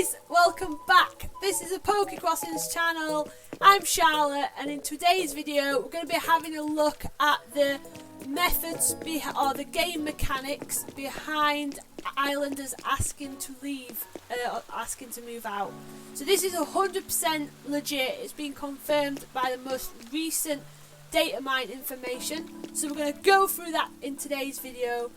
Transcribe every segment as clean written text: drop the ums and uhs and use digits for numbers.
guys, welcome back. This is a Poke Crossings channel. I'm Charlotte, and in today's video we're going to be having a look at the methods or the game mechanics behind islanders asking to leave, asking to move out. So this is 100% legit. It's been confirmed by the most recent data mine information, so we're going to go through that in today's video.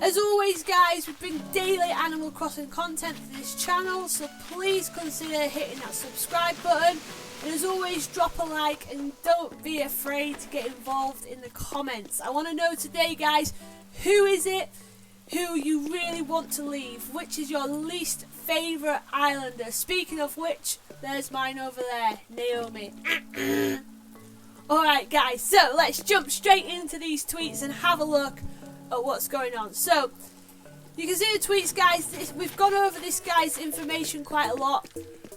As always guys, we bring daily Animal Crossing content to this channel, so please consider hitting that subscribe button, and as always drop a like and don't be afraid to get involved in the comments. I want to know today guys, who is it who you really want to leave? Which is your least favourite islander? Speaking of which, there's mine over there, Naomi. Alright guys, so let's jump straight into these tweets and have a look at what's going on. So, you can see the tweets guys, we've gone over this guy's information quite a lot.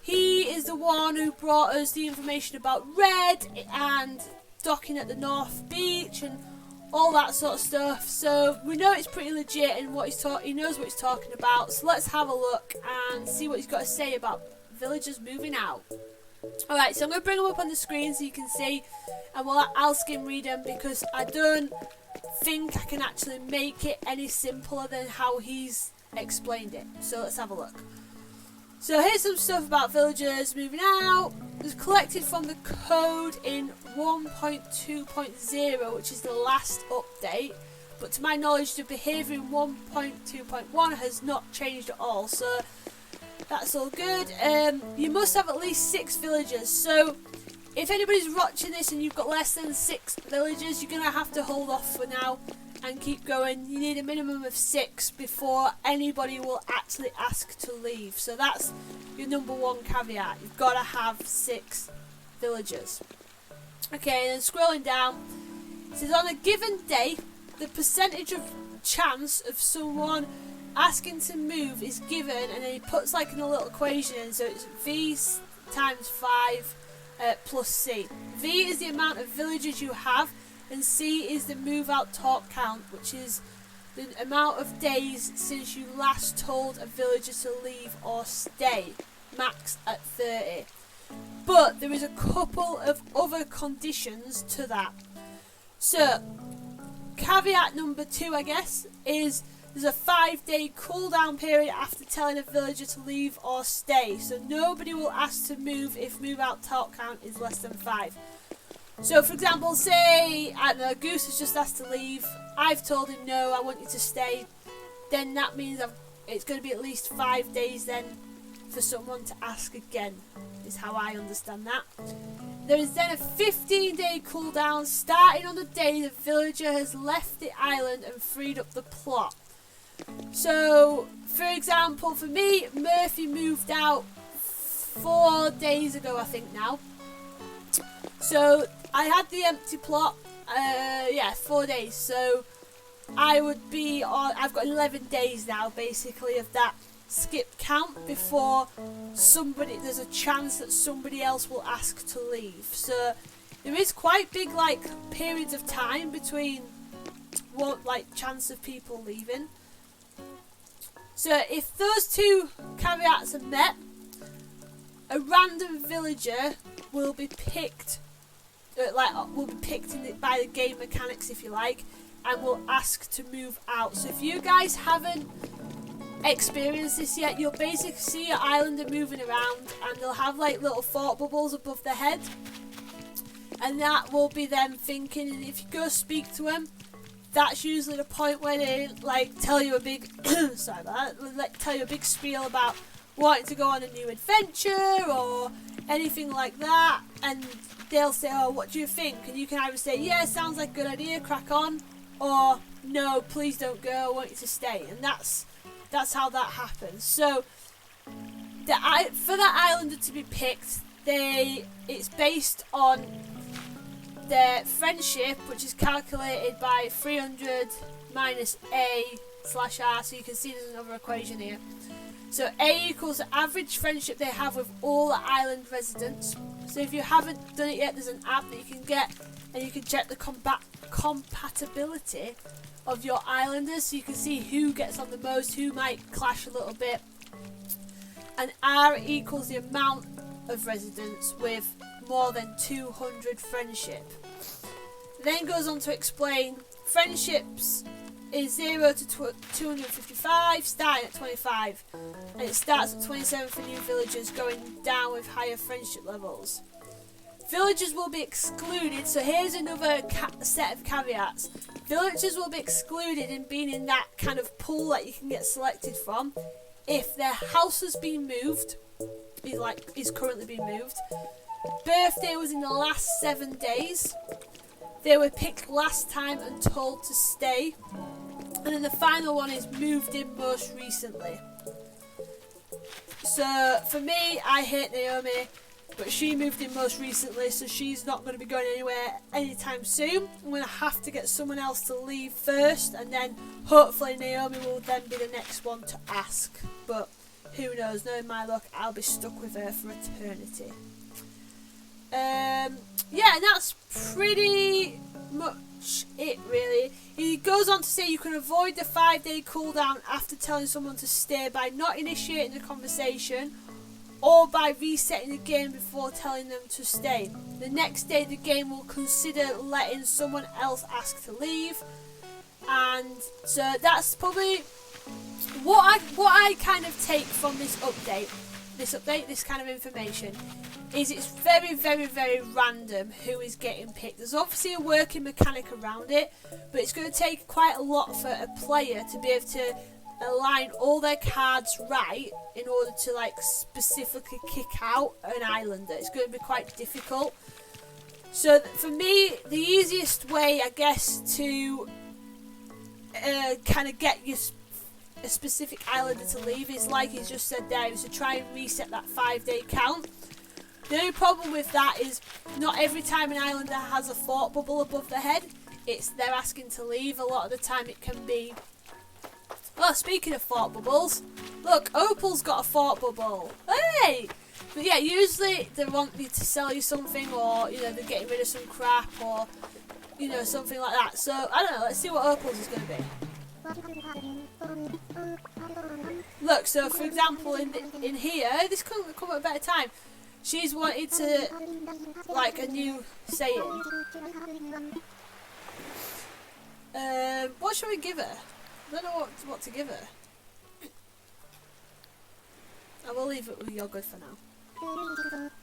He is the one who brought us the information about Red and docking at the North Beach and all that sort of stuff. So, we know it's pretty legit and he knows what he's talking about. So let's have a look and see what he's got to say about villagers moving out. Alright, so I'm going to bring them up on the screen so you can see, and I'll skim read them because I don't think I can actually make it any simpler than how he's explained it. So let's have a look. So here's some stuff about villagers moving out. It was collected from the code in 1.2.0, which is the last update, but to my knowledge the behaviour in 1.2.1 has not changed at all, so that's all good. You must have at least 6 villagers, so if anybody's watching this and you've got less than 6 villagers, you're going to have to hold off for now and keep going. You need a minimum of 6 before anybody will actually ask to leave. So that's your number one caveat. You've got to have 6 villagers. Okay, and then scrolling down, it says on a given day, the percentage of chance of someone asking to move is given, and then he puts like in a little equation in, so it's V times 5 plus C. V is the amount of villagers you have, and C is the move out talk count, which is the amount of days since you last told a villager to leave or stay, max at 30. But there is a couple of other conditions to that. So caveat number 2 I guess is there's a 5-day cooldown period after telling a villager to leave or stay. So nobody will ask to move if move out talk count is less than 5. So for example, say, I don't know, Goose has just asked to leave. I've told him no, I want you to stay. Then that means it's going to be at least 5 days then for someone to ask again, is how I understand that. There is then a 15-day cooldown starting on the day the villager has left the island and freed up the plot. So, for example, for me, Murphy moved out 4 days ago, I think now. So, I had the empty plot, 4 days. So, I've got 11 days now, basically, of that skip count before there's a chance that somebody else will ask to leave. So, there is quite big, periods of time between, chance of people leaving. So if those 2 caveats are met, a random villager will be picked, by the game mechanics, if you like, and will ask to move out. So if you guys haven't experienced this yet, you'll basically see your islander moving around, and they'll have little thought bubbles above their head, and that will be them thinking. And if you go speak to them, that's usually the point where they tell you a big tell you a big spiel about wanting to go on a new adventure or anything like that, and they'll say, oh, what do you think? And you can either say, yeah, sounds like a good idea, crack on, or no, please don't go, I want you to stay. And that's how that happens. So for that islander to be picked, it's based on their friendship, which is calculated by 300 minus A/R, so you can see there's another equation here. So A equals the average friendship they have with all the island residents. So if you haven't done it yet, there's an app that you can get, and you can check the compatibility of your islanders, so you can see who gets on the most, who might clash a little bit. and R equals the amount of residents with more than 200 friendship. It then goes on to explain friendships is 0 to 255, starting at 25, and it starts at 27 for new villagers, going down with higher friendship levels. Villagers will be excluded, so here's another set of caveats. Villagers will be excluded in being in that kind of pool that you can get selected from if their house has been moved, is currently being moved, birthday was in the last 7 days, they were picked last time and told to stay, and then the final one is moved in most recently. So for me, I hate Naomi, but she moved in most recently, so she's not going to be going anywhere anytime soon. I'm going to have to get someone else to leave first, and then hopefully Naomi will then be the next one to ask. But who knows, knowing my luck, I'll be stuck with her for eternity. Yeah, and that's pretty much it really. He goes on to say you can avoid the 5-day cooldown after telling someone to stay by not initiating the conversation or by resetting the game before telling them to stay. The next day the game will consider letting someone else ask to leave, and so that's probably what I kind of take from this kind of information is it's very, very, very random who is getting picked. There's obviously a working mechanic around it, but it's going to take quite a lot for a player to be able to align all their cards right in order to like specifically kick out an islander. It's going to be quite difficult. So for me, the easiest way, I guess, to kind of get a specific islander to leave is, like he's just said there, is to try and reset that 5-day count. The only problem with that is not every time an islander has a thought bubble above their head, they're asking to leave. A lot of the time it can be... Oh, speaking of thought bubbles, look, Opal's got a thought bubble. Hey! But yeah, usually they want you to sell you something, or, you know, they're getting rid of some crap, or, you know, something like that. So, I don't know, let's see what Opal's is going to be. Look, so for example, in here, this couldn't come at a better time. She's wanted to, like, a new saying. What should we give her? I don't know what to give her. I will leave it with you're good for now.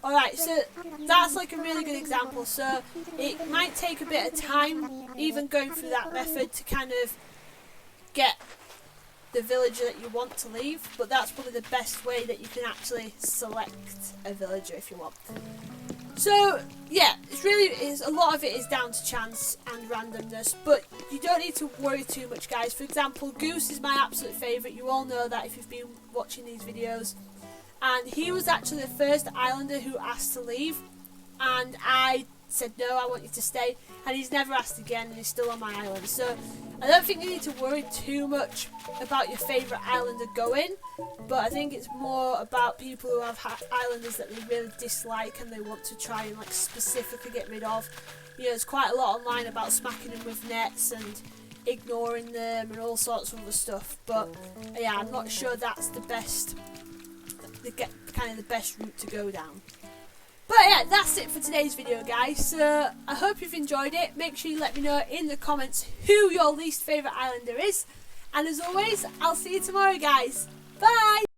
Alright, so that's like a really good example. So it might take a bit of time, even going through that method, to kind of get the villager that you want to leave, but that's probably the best way that you can actually select a villager if you want. So yeah, it's a lot of it is down to chance and randomness, but you don't need to worry too much, guys. For example, Goose is my absolute favourite. You all know that if you've been watching these videos, and he was actually the first islander who asked to leave, and I said no, I want you to stay, and he's never asked again, and he's still on my island. So I don't think you need to worry too much about your favourite islander going, but I think it's more about people who have islanders that they really dislike and they want to try and like specifically get rid of. You know, there's quite a lot online about smacking them with nets and ignoring them and all sorts of other stuff, but yeah, I'm not sure that's the best, kind of the best route to go down. But yeah, that's it for today's video, guys. So I hope you've enjoyed it. Make sure you let me know in the comments who your least favourite islander is. And as always, I'll see you tomorrow, guys. Bye!